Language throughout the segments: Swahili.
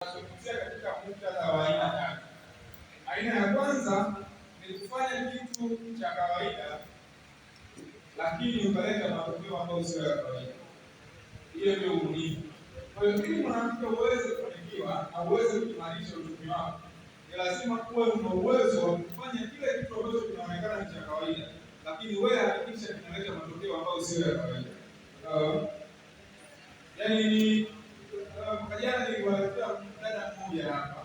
Tunazungumzia katika muktadha wa aina tatu. Aina ya kwanza ni kufanya kitu cha kawaida lakini ukaleta matokeo ambayo sio ya kawaida. Hiyo ndio ubunifu. Kwa hiyo ili mwanamke uweze kufanikiwa na uweze kuimarisha uchumi wako, ni lazima uwe una uwezo wa kufanya kile kitu ambacho kinaonekana ni cha kawaida, lakini wewe hakikisha kinaleta matokeo ambayo sio ya kawaida. Yaani mwaka jana niliwaletea dada mmoja hapa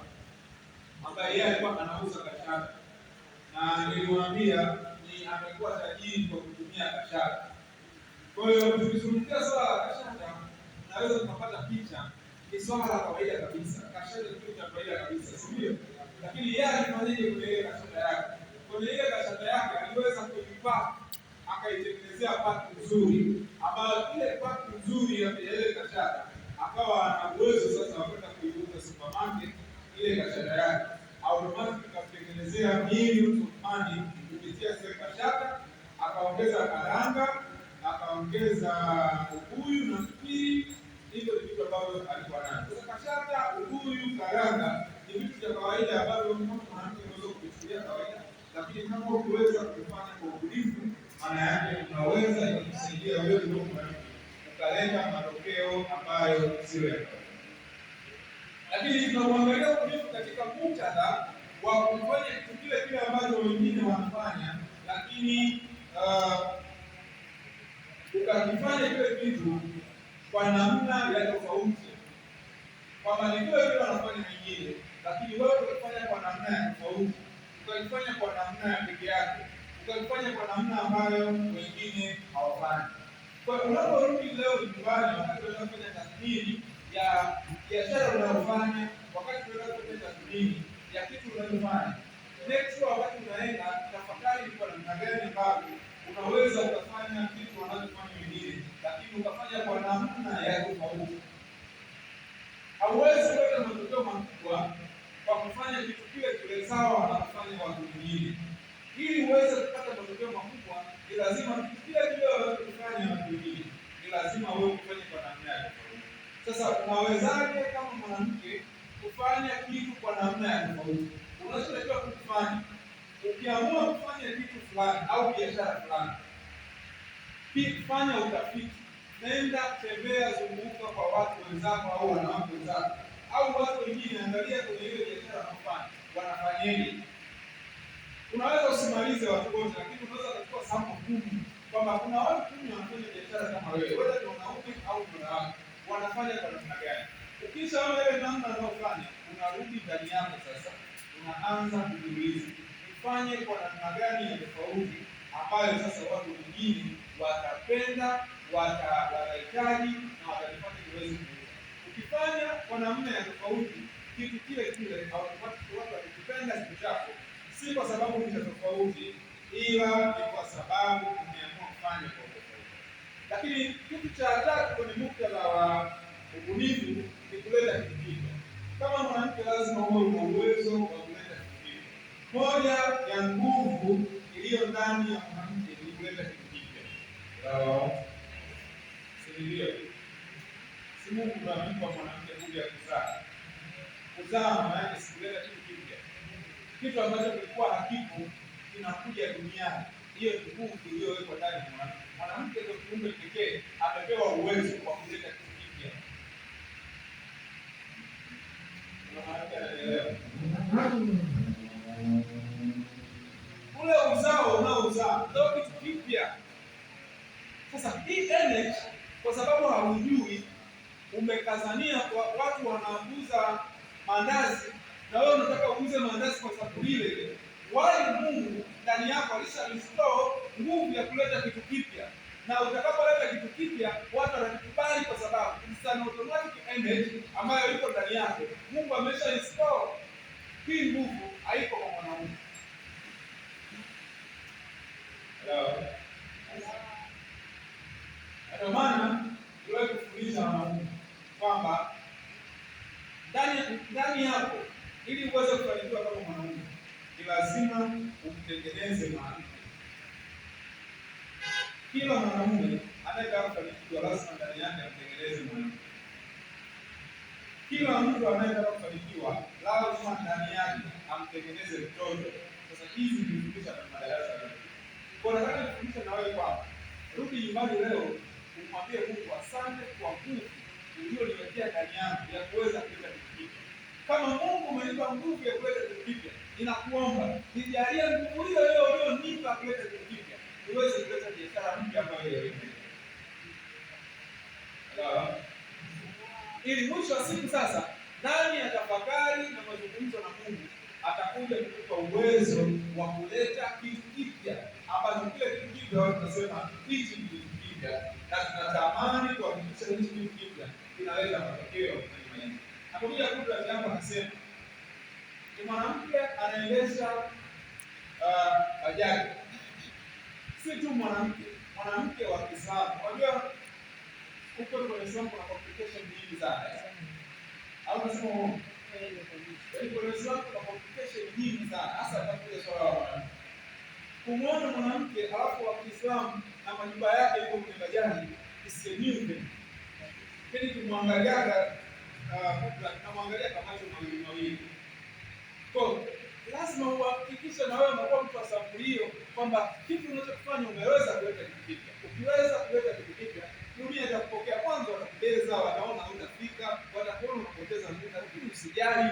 ambaye yeye alikuwa anauza kashata, na nilimwambia ni amekuwa tajiri kwa kutumia kashata. Kwa hiyo tukizungumzia swala la kashata, naweza tukapata picha ni swala la kawaida kabisa. Kashata ni kitu cha kawaida kabisa, si ndio? Lakini yeye alifanyaje kwenye ile kashata yake? Kwenye ile kashata yake aliweza kuipaka, akaitengenezea paki nzuri, ambayo ile paki nzuri ya ile kashata akawa ana uwezo sasa wa kwenda kuiuza supermarket ile kashata yake, automatic akatengenezea milioni of money kupitia ile kashata, akaongeza karanga, akaongeza ubuyu na mpiri. Hivyo ni vitu ambavyo alikuwa navyo. Sasa kashata, ubuyu, karanga ni vitu vya kawaida ambavyo mwanamke anaweza kufikiria kawaida, lakini kama ukiweza kufanya kwa ubunifu, maana yake unaweza kusaidia wewe ukaleta matokeo ambayo sio ya kawaida. Lakini tunamwangalia ubunifu katika muktadha wa kufanya kitu kile kile ambacho wengine wanafanya, lakini ukakifanya kile kitu kwa namna ya tofauti, kwamba ni kile kile wanafanya wengine, lakini wewe ukifanya kwa namna ya tofauti, ukifanya kwa namna ya pekee yake, ukifanya kwa namna ambayo wengine hawafanyi. Kwa hiyo unaporudi leo nyumbani, wakati unafanya tathmini ya biashara unayofanya, wakati unafanya tathmini ya kitu unachofanya, next wakati unaenda tafakari kwa namna gani ambavyo unaweza ukafanya kitu wanachofanya wengine, lakini ukafanya kwa namna ya tofauti. Hauwezi kupata matokeo makubwa kwa kufanya kitu kile kile sawa wanafanya watu wengine. Ili uweze kupata matokeo makubwa, ni lazima kitu kile kile wanachofanya watu wengine, ni lazima wewe ufanye kwa namna ya tofauti. Sasa unawezaje kama mwanamke kufanya kitu kwa namna ya tofauti? Unachotakiwa kufanya, ukiamua kufanya kitu fulani au biashara fulani, fanya utafiti. Nenda tembea, zunguka kwa watu wenzako au wanawake wenzako au watu wengine, angalia kwenye ile biashara wanafanya wanafanyaje. Unaweza usimalize watu wote, lakini unaweza kuchukua sample kumi, kwamba kuna watu 10 wanafanya biashara kama wewe, whether ni wanaume au wanawake, wanafanya kwa namna gani. Ukishaona ile namna wanayofanya, unarudi ndani yako sasa, unaanza kujiuliza, nifanye kwa namna gani ya tofauti ambayo sasa watu wengine watapenda, watahitaji na watalifanya kiweze kuuza. Ukifanya kwa namna ya tofauti kitu kile kile, watu watakipenda kitu chako, si kwa sababu ni tofauti, ila ni kwa sababu umeamua kufanya kwa tofauti. Lakini kitu cha tatu kwenye muktadha wa ubunifu ni kuleta kitu kipya. Kama mwanamke lazima uwe na uwezo wa kuleta kitu kipya. Moja ya nguvu iliyo ndani ya mwanamke ni kuleta kitu kipya. Ndio. Si Mungu anampa mwanamke nguvu ya kuzaa. Kuzaa maana yake si kuleta kitu kipya. Kitu ambacho kilikuwa hakipo kinakuja duniani. Hiyo ni nguvu iliyowekwa ndani ya mwanamke. Mwanamke ndio kiumbe pekee amepewa uwezo wa kuleta kitu kipya. Mwanamke anaelewa. Ule uzao unaozaa ndio kitu kipya. Sasa hii energy, kwa sababu haujui, umekazania kwa watu wanauza mandazi, na wewe unataka uuze mandazi kwa sababu lile wali, Mungu ndani yako alisha-install nguvu ya kuleta kitu kipya, na utakapoleta kitu kipya watu watakubali kwa sababu it's an automatic energy ambayo iko ndani yako. Mungu amesha-install hii nguvu, haiko kwa mwanaume. Hello. Ndio maana tuwe kufundisha wanaume kwamba ndani yako, ili uweze kufanikiwa kama mwanaume, ni lazima umtengeneze mwanamke. Kila mwanaume anayetaka kufanikiwa lazima ndani yake amtengeneze mwanamke. Kila mtu anayetaka kufanikiwa lazima ndani yake amtengeneze mtoto. Sasa hizi nilifundisha kwenye madarasa yote. Kwa nataka nifundishe na wewe kwamba rudi nyumbani leo umwambie Mungu asante kwa nguvu ulioniwekea ndani yangu ya kuweza kuleta kitu kipya. Kama Mungu umenipa nguvu ya kuleta kitu kipya, ninakuomba nijalie nguvu hiyo hiyo ulionipa kuleta kitu kipya, niweze kuleta biashara mpya ambayo inaendelea. Ili mwisho wa siku sasa ndani ya tafakari na mazungumzo na Mungu atakuja kukupa uwezo wa kuleta kitu kipya ambacho kile kitu kipya watu tunasema hichi ni kitu kipya, na tunatamani kuhakikisha hichi kitu kipya kinaleta matokeo kwenye maisha. Nakuja kabla yangu anasema ni mwanamke anaendesha bajaji. Si tu mwanamke wa Kiislamu. Unajua huko kwa Islam kuna complication nyingi sana. Au nasema huko. Kwa Islam kuna complication nyingi sana. Hasa katika swala la mwanamke. Kumwona mwanamke alafu wa Kiislamu na majumba yake yuko kwenye bajaji isiniume. Kile kimwangaliaga tunamwangalia kama macho mawili. Kwa lazima uhakikishe na wewe unakuwa mtu wa sampuli hiyo kwamba kitu unachofanya umeweza kuleta kitu kipya. Ukiweza kuleta kitu kipya, dunia itakupokea. Kwanza watakubeza, wataona hutafika, watakuona unapoteza muda, lakini usijali.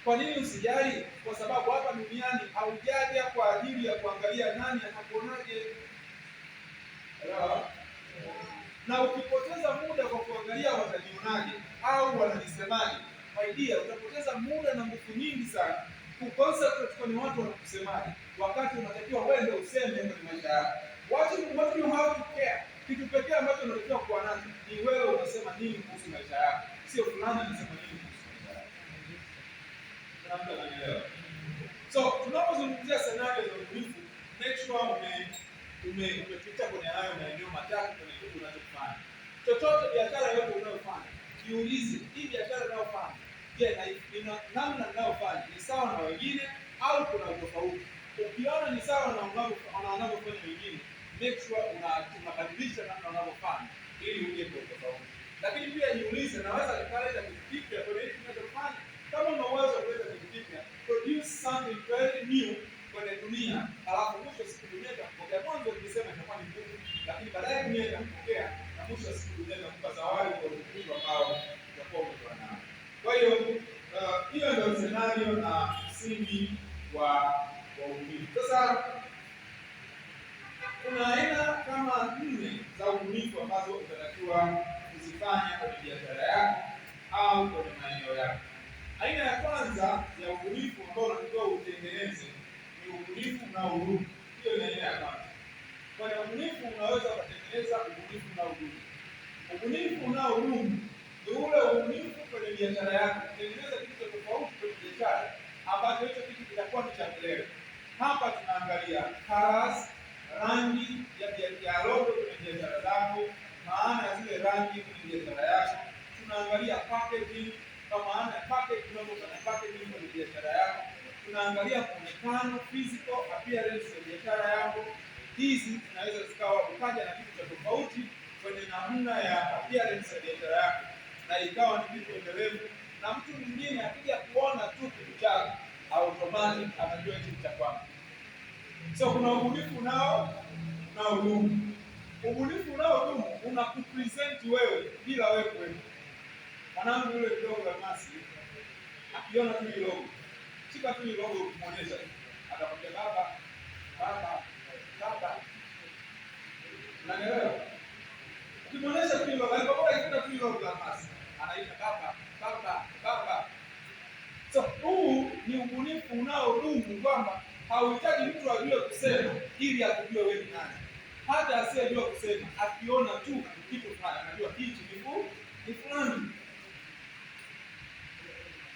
Kwa nini usijali? Kwa sababu hapa duniani haujaja kwa ajili ya kuangalia nani atakuonaje. Na ukipoteza muda kwa kuangalia watanionaje au wananisemaje, idea utapoteza muda na nguvu nyingi sana kuconcentrate kwenye watu wanakusemaje, wakati unatakiwa wewe ndio useme kwenye maisha yako. What you have to care. Kitu pekee ambacho unatakiwa kuwa nacho ni wewe unasema nini kuhusu maisha yako, sio fulani anasema nini kuhusu maisha yako. Tunamta naelewa. So tunapozungumzia scenario za ubunifu, make sure umepita kwenye hayo maeneo matatu kwenye kitu unachofanya. Chochote biashara yote unayofanya, jiulize, hii biashara unayofanya, je, namna ninayofanya ni sawa na wengine au kuna tofauti? Ukiona ni sawa na wanavyofanya wengine, make sure unabadilisha namna unavyofanya ili uje kwa tofauti. Lakini pia jiulize, naweza nikaleta kitu kipya kwenye hiki ninachofanya? Kama una uwezo wa kuleta kitu kipya, produce something very new kwenye dunia, alafu mwisho siku dunia itakupokea. Mwanzo nilisema itakuwa ni ngumu, lakini baadaye dunia itakupokea na mwisho siku dunia itakupa zawadi kwa ukubwa ambao utakuwa umetoa nao. Kwa hiyo hiyo ndio scenario na msingi wa ubunifu. Sasa kuna aina kama 4 za ubunifu ambazo utatakiwa kuzifanya kwenye biashara yako au kwenye maeneo yako. Aina ya kwanza ya ubunifu ambao unatakiwa utengeneze ni ubunifu unaodumu. Hiyo ni aina ya kwanza. Kwa ubunifu unaweza kutengeneza ubunifu unaodumu. Ubunifu unaodumu ni ule ubunifu kwenye biashara yako. Tengeneza kitu cha tofauti kwenye biashara ambacho hicho kitu kitakuwa ni cha milele. Hapa tunaangalia colors, rangi ya logo kwenye biashara zako, maana ya zile rangi kwenye biashara yako. Tunaangalia packaging, kwa maana ya package unapofanya packaging kwenye biashara yako. Tunaangalia muonekano, physical appearance ya biashara yako. Hizi zinaweza zikawa ukaja na kitu cha tofauti kwenye namna ya appearance ya biashara yako, na ikawa ni kitu endelevu, na mtu mwingine akija kuona tu kitu chako automatic atajua kitu cha kwako. So kuna ubunifu unaodumu. Ubunifu unaodumu unakupresent wewe bila wewe kuwepo. Mwanangu yule kidogo Almasi akiona tu ile logo, shika tu ile logo kumwonyesha, atakwambia baba. Unaelewa? Ukimwonyesha tu ile logo, alipokuwa ikita tu ile logo Almasi, anaita baba. So huu ni ubunifu unaodumu, kwamba hauhitaji mtu ajue kusema ili akujue wewe ni nani. Hata asiyejua kusema akiona tu kitu fulani anajua hichi ni fulani.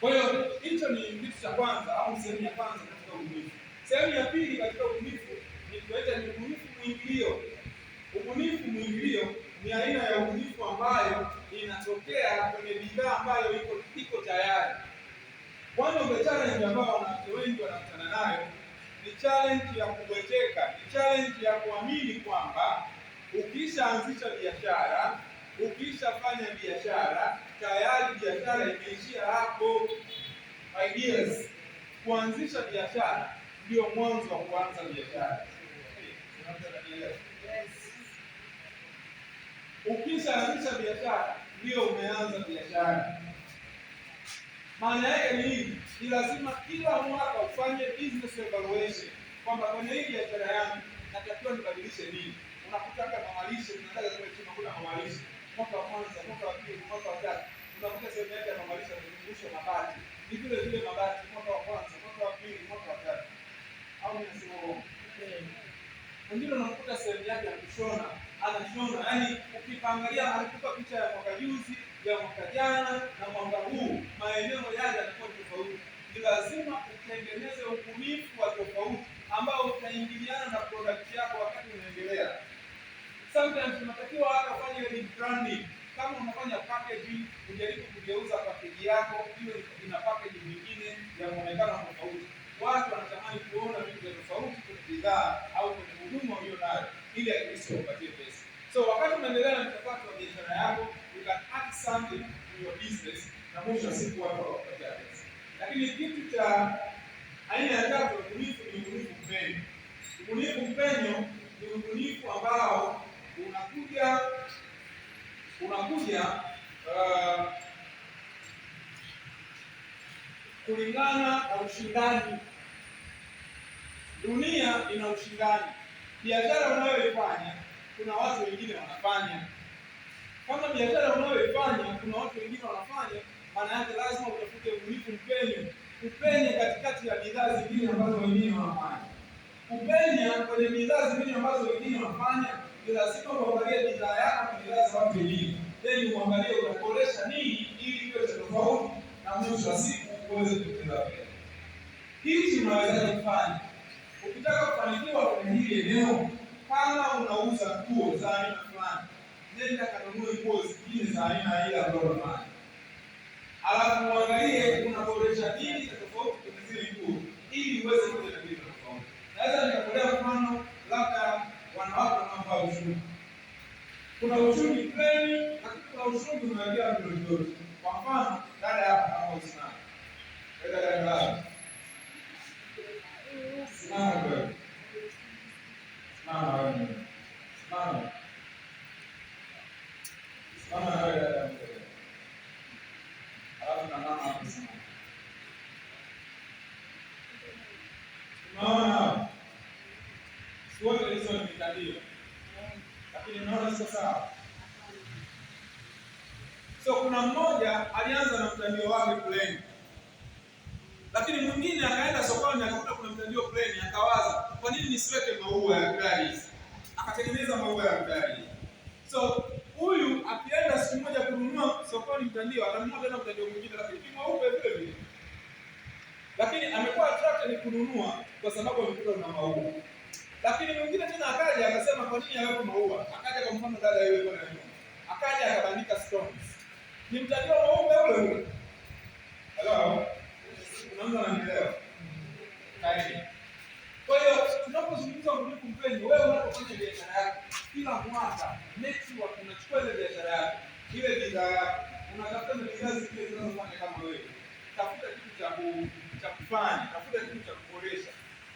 Kwa hiyo hicho ni kitu cha kwanza au sehemu ya kwanza katika ubunifu. Sehemu ya pili katika ubunifu ni tunaita ni ubunifu mwingilio. Ubunifu mwingilio ni aina ya ubunifu ambayo inatokea kwenye bidhaa ambayo iko tayari. Kwanza ndio challenge ambayo wanawake wengi wanakutana nayo, ni challenge ya kubweteka, ni challenge ya kuamini kwamba ukishaanzisha biashara, ukishafanya biashara, tayari biashara imeishia hapo. Ideas, kuanzisha biashara ndio mwanzo wa kuanza biashara. Ukishaanzisha biashara ndio umeanza biashara. Maana yake ni nini? Ni lazima kila mwaka ufanye business evaluation kwamba kwenye hii biashara yangu natakiwa nibadilishe nini. Unakuta kama mamalishe, unataka kule chini kuna mamalishe. Mwaka wa kwanza, mwaka wa pili, mwaka wa tatu, unakuta sehemu yake ya mamalishe inazungushwa mabati. Ni vile vile mabati mwaka wa kwanza, mwaka wa pili, mwaka wa tatu. Au ninasema uongo? Mwingine unakuta sehemu yake ya kushona, anashona. Yaani ukiangalia alikupa picha ya mwaka juzi, ya mwaka jana na mwaka huu, maeneo yale yanakuwa tofauti. Ni lazima utengeneze ubunifu wa tofauti ambao utaingiliana na product yako wakati unaendelea. Sometimes unatakiwa hata kufanya rebranding. Kama unafanya packaging, ujaribu kugeuza package yako hiyo ina package nyingine ya muonekano tofauti. Watu wanatamani kuona vitu tofauti kwenye bidhaa au kwenye huduma ulionayo ili akisi upatie pesa. So wakati unaendelea na mchakato wa biashara yako, you can add something to your business na mwisho wa siku watu watakupatia pesa. Lakini kitu cha aina ya tatu ya ubunifu ni ubunifu mpenyo. Ubunifu mpenyo ni ubunifu ambao unakuja kulingana na ushindani. Dunia ina ushindani. Biashara unayoifanya kuna watu wengine wanafanya. Kama biashara unayoifanya kuna watu wengine wanafanya, maana yake lazima utafute ubunifu mpenyo. Upenye katikati ya bidhaa zingine ambazo wengine wanafanya. Upenya kwenye bidhaa zingine ambazo wengine wanafanya, ni lazima uangalie bidhaa yako na bidhaa za watu wengine. Then uangalie utaboresha nini ili iwe tofauti na mwisho wa siku uweze kupata pesa. Hichi unaweza kufanya. Ukitaka kufanikiwa kwenye hili eneo, kama unauza nguo za aina fulani, nenda kanunue nguo zingine za aina ile ambayo unafanya. Alafu uangalie unaboresha nini tofauti kwenye zile nguo ili uweze kupata kitu tofauti. Naweza nikatolea mfano labda wanawake wanaovaa ushungi. Kuna ushungi plain, lakini kuna ushungi unaingia vizuri. Kwa mfano, dada hapa hapo sana. Dada. Simama wewe. Simama wewe. Simama. Simama wewe dada. Alafu na mama hapo sana. Unaona? Wote hizo ni mitandio. Lakini naona sio sawa. So kuna mmoja alianza na mtandio wake plain. Lakini mwingine akaenda sokoni akakuta kuna mtandio plain, akawaza, kwa nini nisiweke maua ya gari? Akatengeneza maua ya gari. So huyu akienda siku moja kununua sokoni mtandio, atanunua tena mtandio mwingine lakini mweupe vile vile. Lakini amekuwa attracted kununua kwa sababu amekuta na maua. Lakini mwingine tena akaja akasema kwa nini hapo maua? Akaja kwa mfano dada yule kwa nini? Akaja akabandika stones. Ni mtandio mweupe ule ule. Hello. Unaanza naelewa. Kaidi. Kwa hiyo tunapozungumza ubunifu mpenyo, wewe unapofanya biashara yako kila mwaka, next sure unachukua ile biashara yako, ile bidhaa yako, unatafuta bidhaa zingine zinazofanya kama wewe. Tafuta kitu cha kufanya, tafuta kitu cha kuboresha,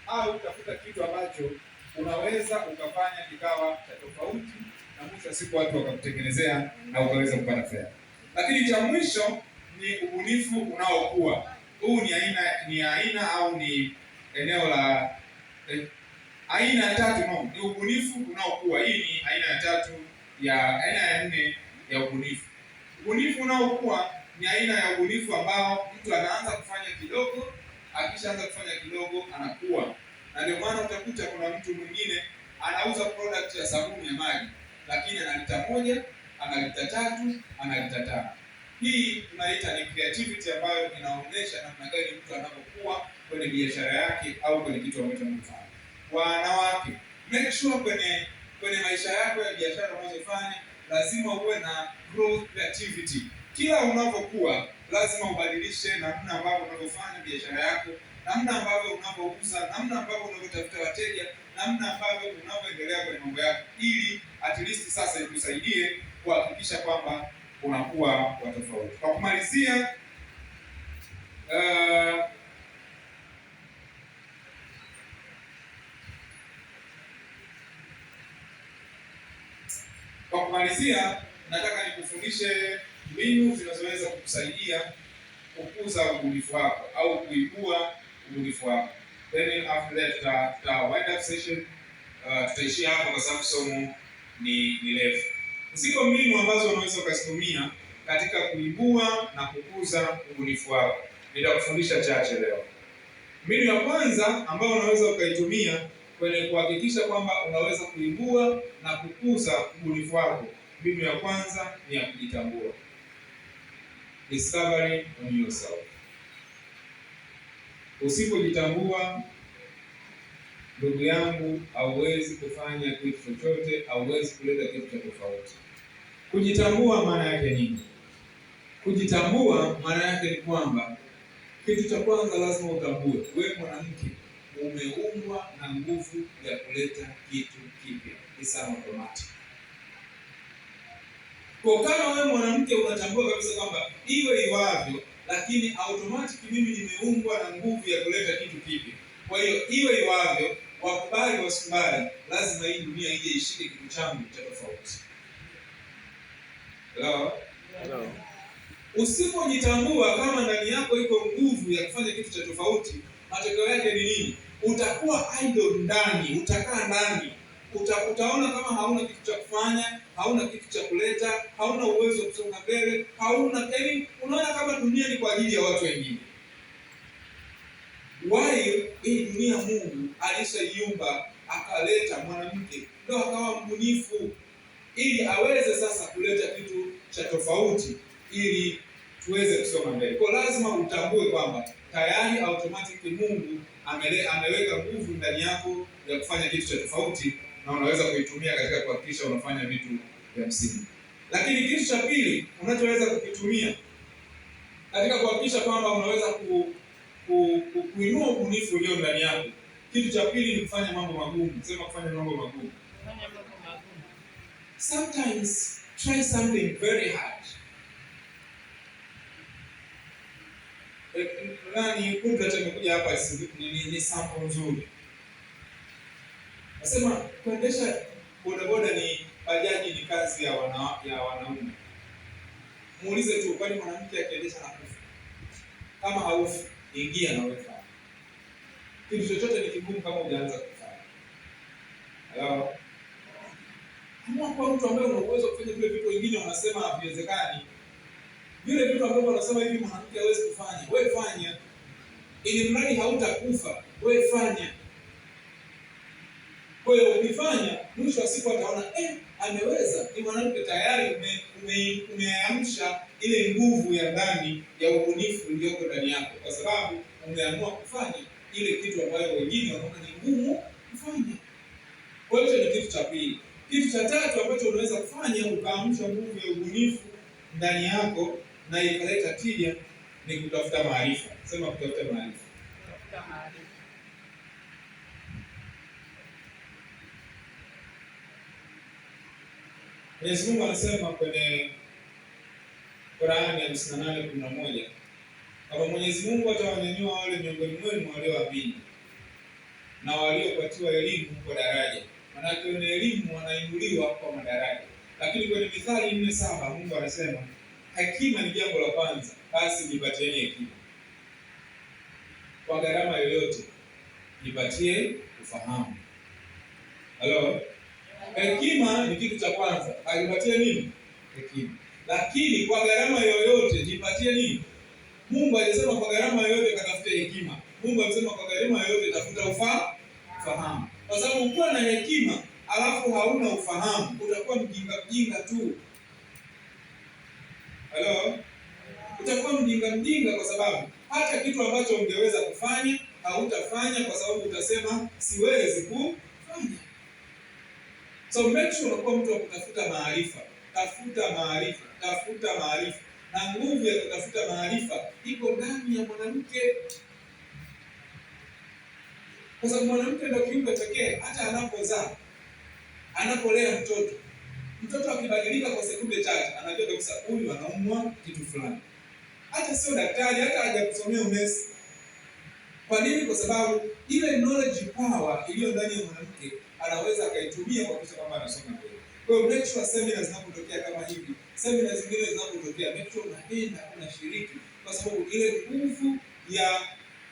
au tafuta kitu ambacho unaweza ukafanya kikawa cha tofauti na mwisho wa siku watu wakakutengenezea na ukaweza kupata fedha. Lakini cha mwisho ni ubunifu unaokuwa. Huu ni aina au ni eneo la aina ya tatu ni ubunifu unaokuwa. Hii ni aina ya tatu ya aina ya nne ya ubunifu. Ubunifu unaokuwa ni aina ya ubunifu ambao mtu anaanza kufanya kidogo, akishaanza kufanya kidogo anakuwa. Na ndio maana utakuta kuna mtu mwingine anauza product ya sabuni ya maji, lakini ana lita 1, ana lita 3, ana lita 5. Hii tunaita ni creativity ambayo inaonyesha namna gani mtu anapokuwa kwenye biashara yake au kwenye kitu ambacho anafanya. Wanawake, make sure kwenye maisha yako ya biashara unazofanya lazima uwe na growth creativity. Kila unapokuwa lazima ubadilishe namna ambavyo unavyofanya biashara yako, namna ambavyo unavyouza, namna ambavyo unavyotafuta wateja, namna ambavyo unavyoendelea kwenye mambo yako, ili at least sasa ikusaidie kuhakikisha kwamba unakuwa wa tofauti. Kwa kumalizia, nataka nikufundishe mbinu zinazoweza kukusaidia kukuza ubunifu wako au kuibua ubunifu wako. Then after that tuta wind up session, tutaishia hapo kwa sababu somo ni refu. Ziko mbinu ambazo unaweza ukazitumia katika kuibua na kukuza ubunifu wako. Nitakufundisha chache leo. Mbinu ya kwanza ambayo unaweza ukaitumia kwenye kuhakikisha kwamba unaweza kuibua na kukuza ubunifu wako, mbinu ya kwanza ni ya kujitambua. Discovery on yourself. Usipojitambua, ndugu yangu, hauwezi kufanya kitu chochote, hauwezi kuleta kitu cha tofauti. Kujitambua maana yake nini? Kujitambua maana yake ni kwamba kitu cha kwanza lazima utambue wewe mwanamke umeumbwa na nguvu ya kuleta kitu kipya. It's automatic. Kwa kama wewe mwanamke unatambua kabisa kwamba iwe iwavyo, lakini automatic mimi nimeumbwa na nguvu ya kuleta kitu kipya. Kwa hiyo iwe iwavyo, wakubali wasikubali, lazima hii dunia ije ishike kitu changu cha tofauti. Hello? Usipojitambua kama ndani yako iko nguvu ya kufanya kitu cha tofauti, matokeo yake ni nini? Utakuwa idle ndani, utakaa ndani. Utaona kama hauna kitu cha kufanya, hauna kitu cha kuleta, hauna uwezo wa kusonga mbele, yaani unaona kama dunia ni kwa ajili ya watu wengine. Why hii dunia Mungu alishaiumba akaleta mwanamke ndio akawa mbunifu ili aweze sasa kuleta kitu cha tofauti ili tuweze kusonga mbele. Kwa lazima utambue kwamba tayari automatic Mungu ameweka nguvu ndani yako ya kufanya kitu cha tofauti na unaweza kuitumia katika kuhakikisha unafanya vitu vya msingi. Lakini kitu cha pili unachoweza kukitumia katika kuhakikisha kwamba unaweza kuinua ubunifu ulio ndani yako, kitu cha pili ni kufanya mambo magumu. Sema kufanya mambo magumu. Sometimes try something very hard. Kumbe tumekuja hapa ni sample nzuri. Nasema kuendesha bodaboda ni bajaji ni kazi ya wanaume. Muulize tu, kwani mwanamke akiendesha anakufa? Kama haufi, ingia na wewe fanya. Kitu chochote ni kigumu kama hujaanza kufanya. Hello? Kama kwa mtu ambaye una uwezo kufanya vile vitu wengine wanasema haviwezekani. Vile vitu ambavyo wanasema hivi mwanamke hawezi kufanya, wewe fanya. Ili mradi hautakufa, wewe fanya. Kwa hiyo ukifanya, mwisho wa siku ataona ameweza. Ni mwanamke tayari umeamsha ile nguvu ya ndani ya ubunifu iliyoko ndani yako, kwa sababu umeamua kufanya ile kitu ambayo wengine wanaona ni ngumu kufanya. Kwa hiyo ni kitu cha pili. Kitu cha tatu ambacho unaweza kufanya ukaamsha nguvu ya ubunifu ndani yako na ikaleta tija ni kutafuta maarifa. Sema kutafuta maarifa. Mwenyezi Mungu anasema kwenye Qur'ani 58:11 kama Mwenyezi Mungu atawanyanyua wale miongoni mwenu walioamini na waliopatiwa elimu kwa daraja. Maana kwenye elimu wanainuliwa kwa madaraja. Lakini kwenye Mithali 4:7 Mungu anasema hekima ni jambo la kwanza, basi jipatieni hekima. Kwa gharama yoyote jipatie ufahamu. Hello? Hekima ni kitu cha kwanza. Ajipatie nini? Hekima. Lakini kwa gharama yoyote jipatie nini? Mungu alisema kwa gharama yoyote katafute hekima. Mungu alisema kwa gharama yoyote tafuta ufahamu. Kwa sababu ukiwa na hekima alafu hauna ufahamu, utakuwa mjinga tu. Hello? Utakuwa mjinga kwa sababu hata kitu ambacho ungeweza kufanya hautafanya kwa sababu utasema siwezi kufanya. So make sure unakuwa mtu wa kutafuta maarifa. Tafuta maarifa. Na nguvu ya kutafuta maarifa iko ndani ya mwanamke. Kwa sababu mwanamke ndio kiumbe pekee hata anapozaa, anapolea mtoto Mtoto akibadilika kwa sekunde chache, anajua kabisa huyu anaumwa kitu fulani. Hata sio daktari, hata hajakusomea unesi. Kwa nini? Kwa sababu ile knowledge power iliyo ndani ya mwanamke anaweza akaitumia kwa kuhakikisha kwamba anasoma kweli. Kwa hiyo make sure seminars zinapotokea kama hivi, seminars zingine zinapotokea, make sure unaenda unashiriki, kwa sababu ile nguvu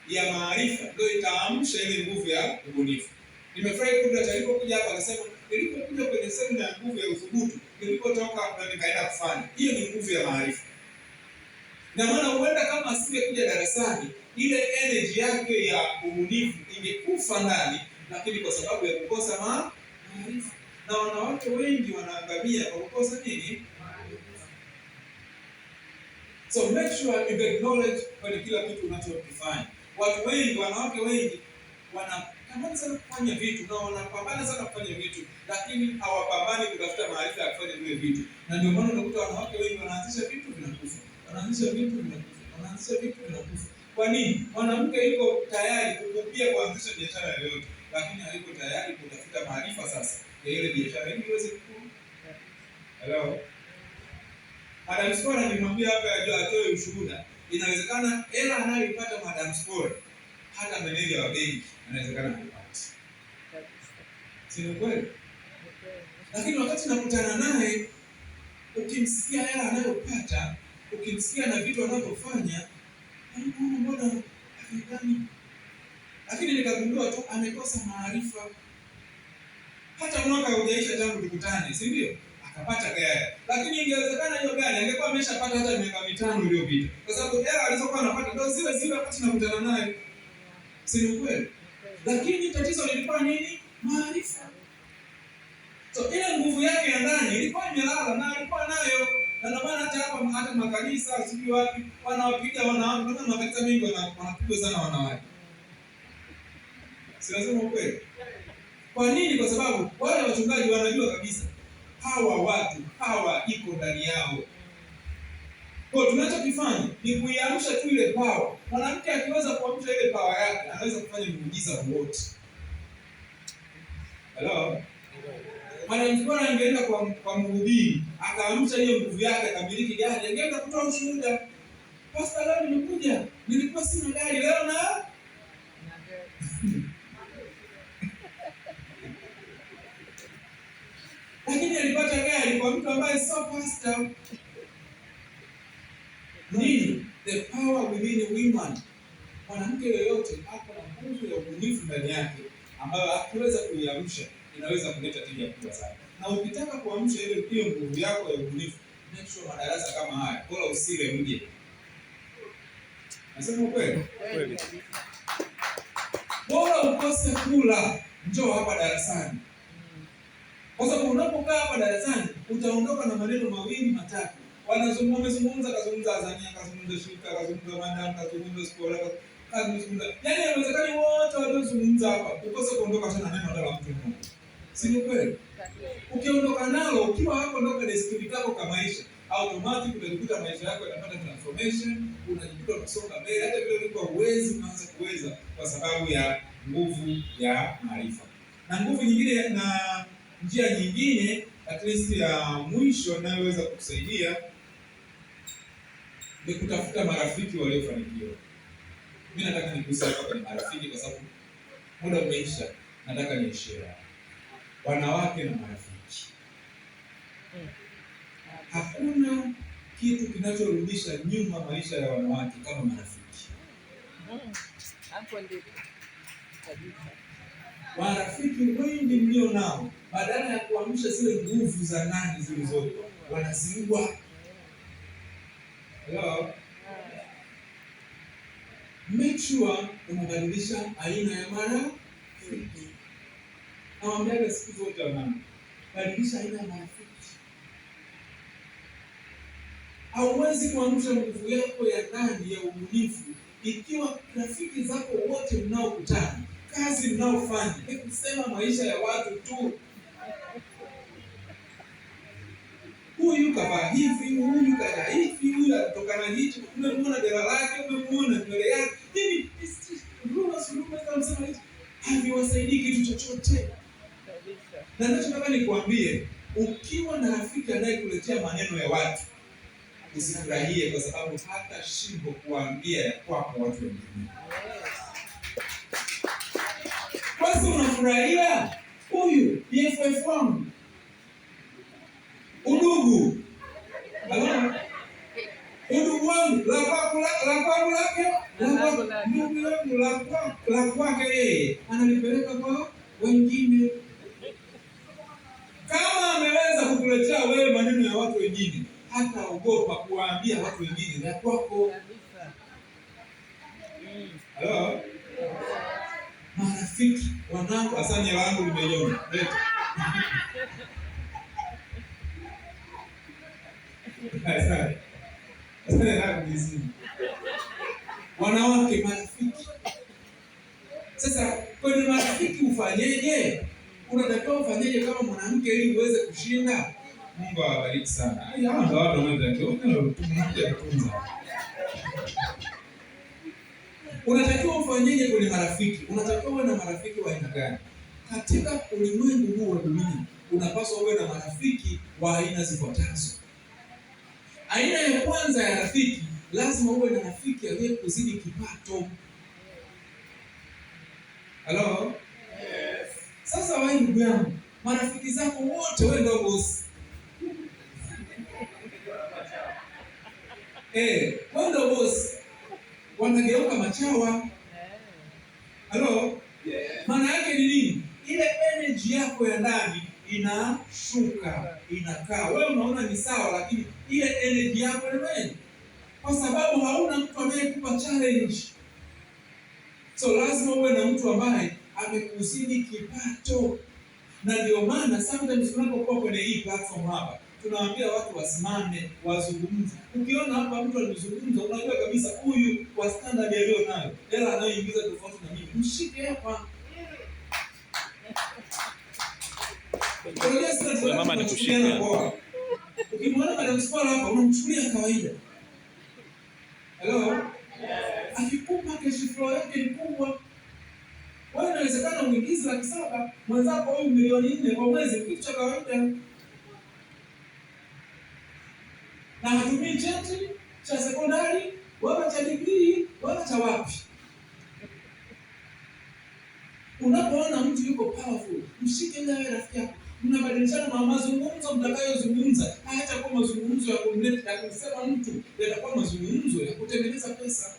ya maarifa ndio itaamsha ile nguvu ya ubunifu. Nimefurahi kuna alipokuja hapa akasema nilipokuja kwenye semina ya nguvu ya uthubutu, nilipotoka na nikaenda kufanya. Hiyo ni nguvu ya maarifa. Na maana huenda kama asingekuja darasani, ile energy yake ya ubunifu ingekufa ndani, lakini kwa sababu ya kukosa maarifa. Na wanawake wengi wanaangamia kwa kukosa nini? So make sure you get knowledge kwenye kila kitu unachokifanya. Watu wengi, wanawake wengi wanatamani sana kufanya vitu na wanapambana sana kufanya vitu, lakini hawapambani kutafuta maarifa ya kufanya vile vitu. Na ndio maana unakuta wanawake wengi wanaanzisha vitu vinakufa. Wanaanzisha vitu vinakufa. Kwa nini? Mwanamke yuko tayari kukupia kuanzisha biashara yoyote, lakini hayuko tayari kutafuta maarifa sasa ya ile biashara ili iweze kukua. Hello. Madam Spora nimwambia hapa atoe ushuhuda. Inawezekana hela anayoipata Madam Spora hata meneja wa benki anawezekana kupata. Sio kweli? Lakini wakati nakutana naye, ukimsikia hela anayopata, ukimsikia na vitu anavyofanya, mbona afadhali? Lakini nikagundua tu amekosa maarifa. Hata mwaka haujaisha tangu tukutane, si ndio? Akapata gari. Lakini ingewezekana hiyo gari angekuwa ameshapata hata miaka 5 iliyopita. Kwa sababu hela alizokuwa anapata ndio zile wakati nakutana naye. Si kweli? Lakini tatizo lilikuwa nini? Maarifa. So ile nguvu yake ya ndani ilikuwa imelala na alikuwa nayo. Na ndio maana hata makanisa sijui wapi wanawapiga wanawake, kama makanisa mengi wanapigwa sana wanawake. Si lazima kweli? Kwa nini? Kwa sababu wale wachungaji wanajua kabisa hawa watu iko ndani yao. Kwa tunachokifanya ni kuiamsha tu ile power. Mwanamke akiweza kuamsha ile power yake, anaweza kufanya muujiza wote. Hello? Mwanamke angeenda kwa mhubiri, akaamsha hiyo nguvu yake, akamiliki gari, angeenda kutoa ushuhuda. Pastor, leo nimekuja, nilikuwa sina gari, leo na lakini alipata gari kwa mtu ambaye sio pastor. Nini? The power within a woman. Mwanamke yoyote ako na nguvu ya ubunifu ndani yake ambayo akiweza kuiamsha inaweza kuleta tija kubwa sana. Na ukitaka kuamsha ile hiyo nguvu yako ya ubunifu, make sure madarasa kama haya, bora usile mje. Nasema kweli? Kweli. Bora ukose kula, njoo hapa darasani. Kwa sababu unapokaa hapa darasani utaondoka na maneno mawili matatu. Wamezungumza Azania, kazungumza Shika, kazungumza Madam, kazungumza Spora, kazungumza. Yaani inawezekana wote waliozungumza hapa ukose kuondoka tena neno hata la mtu mmoja. Si kweli? Ukiondoka nalo, ukiwa hapo ndo kwa desturi yako kama maisha, automatic utajikuta maisha yako yanapata transformation, unajikuta unasonga mbele, hata vile ulikuwa uwezi unaanza kuweza kwa sababu ya nguvu ya maarifa. Na nguvu nyingine na njia nyingine at least ya mwisho inayoweza kukusaidia ni kutafuta marafiki waliofanikiwa. Mimi nataka nigusie hapa kwenye marafiki kwa sababu muda umeisha, nataka niishie wanawake na marafiki. Hakuna kitu kinachorudisha nyuma maisha ya wanawake kama marafiki. Hapo ndipo kabisa. Marafiki wengi mlio nao, badala ya kuamsha zile nguvu za ndani zilizopo, wanaziua. Hello? Make sure unabadilisha aina ya marafiki. Nawaambia siku zote mama, badilisha aina ya marafiki. Hauwezi kuamsha nguvu yako ya ndani ya ubunifu ikiwa rafiki zako wote mnaokutana, kazi mnaofanya ni kusema maisha ya watu tu. Huyu kavaa hivi, huyu kana hivi, huyu anatokana hichi, umemwona dela lake, umemwona nywele yake. Hivi kama msema hivi, haviwasaidii kitu chochote. Na ninachotaka nikuambie, Ukiwa na rafiki anayekuletea maneno ya watu, usifurahie, kwa sababu hata shindwa kuambia ya kwako watu wengine. Kwanza unafurahia huyu BFF wangu, udugu, udugu wangu, la kwake yeye analipeleka kwa wengine. Kama ameweza kukuletea wewe maneno ya watu wengine, hata ogopa kuwaambia watu wengine la kwako. Hello? Marafiki wanangu, asante langu nimeiona. Asante. Asante langu nisimu. Wanawake marafiki. Sasa kwenye marafiki ufanyeje? Unatakiwa ufanyeje kama mwanamke ili uweze kushinda? Mungu awabariki sana. Hawa ndio watu wanatakiwa kutunza. Unatakiwa ufanyeje kwenye marafiki? Unatakiwa uwe na marafiki wa aina gani? Katika ulimwengu huu wa dunia, unapaswa uwe na marafiki wa aina zifuatazo. Aina ya kwanza ya rafiki, lazima uwe na rafiki aliyekuzidi kipato. Hello? Yes. Sasa wewe ndugu yangu, marafiki zako wote wewe ndio boss. Wewe ndio boss. Wanageuka machawa. Hello? Yes. Maana yake ni nini? Ile energy yako ya ndani inashuka, inakaa. Wewe unaona ni sawa, lakini ile energy yako ni, kwa sababu hauna mtu anayekupa challenge. So lazima uwe na mtu ambaye amekuzidi kipato. Na ndio maana sometimes tunapokuwa kwenye hii platform hapa, tunawaambia watu wasimame, wazungumze. Ukiona hapa mtu anazungumza, unajua kabisa huyu kwa standard aliyo nayo, hela anayoingiza tofauti na mimi, mshike hapa. Kwa mama anakushika. Ukimwona madam Spora hapa, unamchukulia kawaida. Hello? Akikupa cash flow yake ni kubwa. Wewe inawezekana uingize 700,000, mwenzako huyu milioni 4 kwa mwezi, kitu cha kawaida. Na hatumii cheti cha sekondari, wala cha degree, wala cha wapi. Unapoona mtu yuko powerful, mshike ile rafiki yako. Mnabadilishana mazungumzo mtakayozungumza. Hata kwa mazungumzo ya kumleta kusema mtu, yatakuwa mazungumzo ya kutengeneza pesa.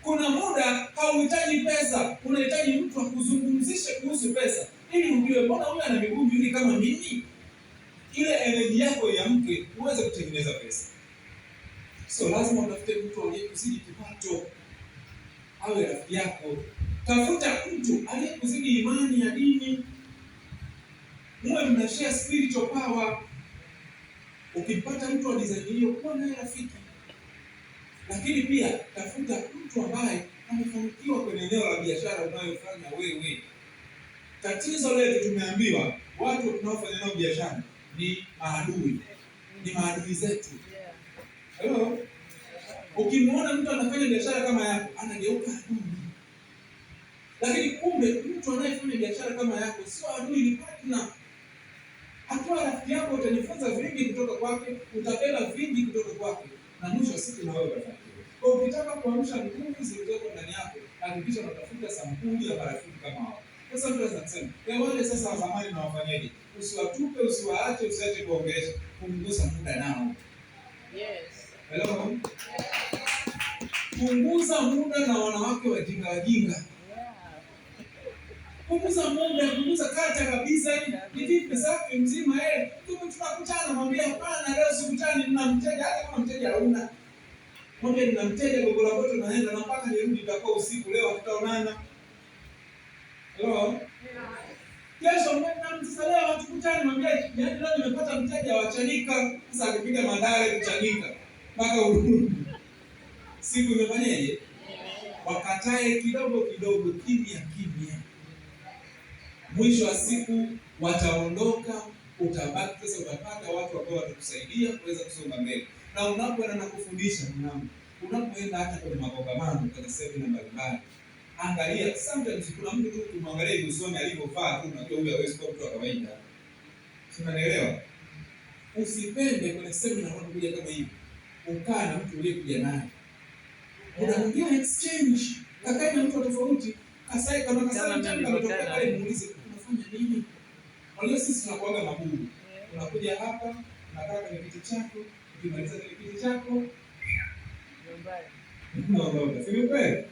Kuna muda hauhitaji pesa, unahitaji mtu akuzungumzishe kuhusu pesa, ili ujue mbona huyu ana miguu miwili kama mimi. Ile energy yako ya mke uweze kutengeneza pesa. So lazima utafute mtu aliyekuzidi kipato, awe rafiki yako. Tafuta mtu aliyekuzidi imani ya dini. Muwe mnashare spiritual power. Ukipata mtu wa design hiyo, kuwa naye rafiki. Lakini pia tafuta mtu ambaye amefanikiwa kwenye eneo la biashara unayofanya wewe. Tatizo letu tumeambiwa watu tunaofanya nao biashara ni maadui. Ni maadui zetu. Hello? Ukimwona mtu anafanya biashara kama yako, anageuka adui. Lakini kumbe mtu anayefanya biashara kama yako sio adui, ni partner. Akiwa rafiki yako utajifunza vingi kutoka kwake, utabeba vingi kutoka kwake, na mwisho siku na wewe utafanikiwa. Kwa ukitaka kuamsha nguvu zilizoko ndani yako, hakikisha unatafuta sampuli ya marafiki kama hao. Sasa mtu anaweza kusema, wale sasa wa zamani na wafanyaje? Usiwatupe, usiwaache, usiache kuongelesha, punguza muda nao. Yes. Hello? Punguza muda na wanawake wajinga wajinga. Punguza muda, punguza kata kabisa. Ni vipi safi mzima tunakutana, mwambie hapana, leo sikutani, nina mteja. Hata kama mteja hauna, mwambie nina mteja, gogo la boto naenda, na mpaka nirudi itakuwa usiku, leo tutaonana. Hello? Kesho sasa leo hatukutani, mwambie yaani leo nimepata mteja wa Chanika. Sasa akipiga madai kuchanika mpaka urudi. Siku imefanyaje? Wakatae kidogo kidogo, kimya kimya. Mwisho wa siku wataondoka, utabaki sasa, utapata watu ambao watakusaidia kuweza kusonga mbele. Na unapoenda na kufundisha mwanangu, unapoenda hata kwenye makongamano, kwenye semina mbalimbali, angalia, sometimes kuna mtu tu kumwangalia usoni alivyovaa tu, unajua huyu hawezi kuwa mtu wa kawaida. Unaelewa? Usipende kwenye semina unapokuja kama hivi ukaa na mtu uliyekuja naye, unaongea exchange, kakaa na mtu tofauti. Kama kasai mchanga ametoka pale, muulize unafanya nini? Wale sisi tunakuaga mabubu, unakuja hapa unakaa kwenye kiti chako, ukimaliza kile kiti chako nyumbani, sio kweli?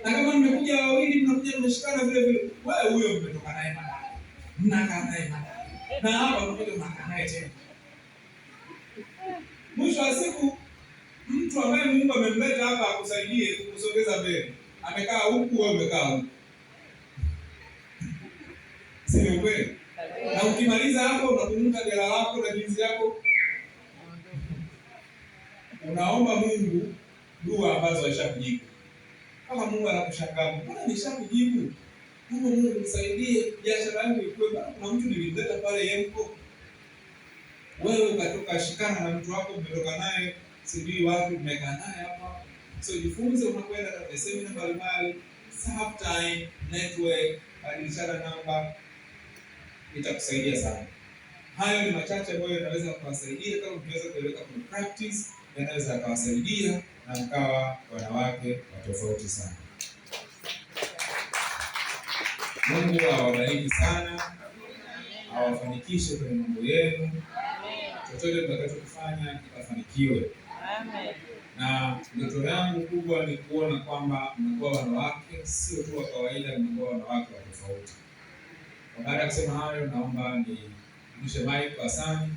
Na kama mmekuja wawili, mnakuja mmeshikana vile vile, wewe huyo mmetoka naye madai, mnakaa naye madai, na hapa mnakuja mnakaa naye tena. Mwisho wa siku mtu ambaye Mungu amemleta hapa akusaidie kukusogeza mbele, amekaa huku, wewe umekaa huku, sio kweli? Na ukimaliza hapo unakumbuka gela lako na jinsi yako, unaomba Mungu dua ambazo alishakujibu. Kama Mungu anakushangaa, mbona nishakujibu? Mungu nisaidie biashara yangu ikue. Kuna mtu nilimleta pale Yemko, wewe ukatoka shikana na mtu wako, umetoka naye sijui wapi, umekaa naye hapa. So jifunze, unakwenda katika semina mbalimbali, serve time, network, badilishana namba, itakusaidia sana. Hayo ni machache ambayo yanaweza kuwasaidia, kama mkiweza kueleka kwenye practice, yanaweza kuwasaidia na mkawa wanawake tofauti sana. Mungu awabariki sana, awafanikishe kwenye mambo yenu. Chochote tutakachofanya kitafanikiwe. Amen. Na ndoto yangu kubwa ni kuona kwamba mnakuwa wanawake sio tu wa kawaida, mnakuwa wanawake wa tofauti. Baada ya kusema hayo, naomba nirudishe mic kwa Sami.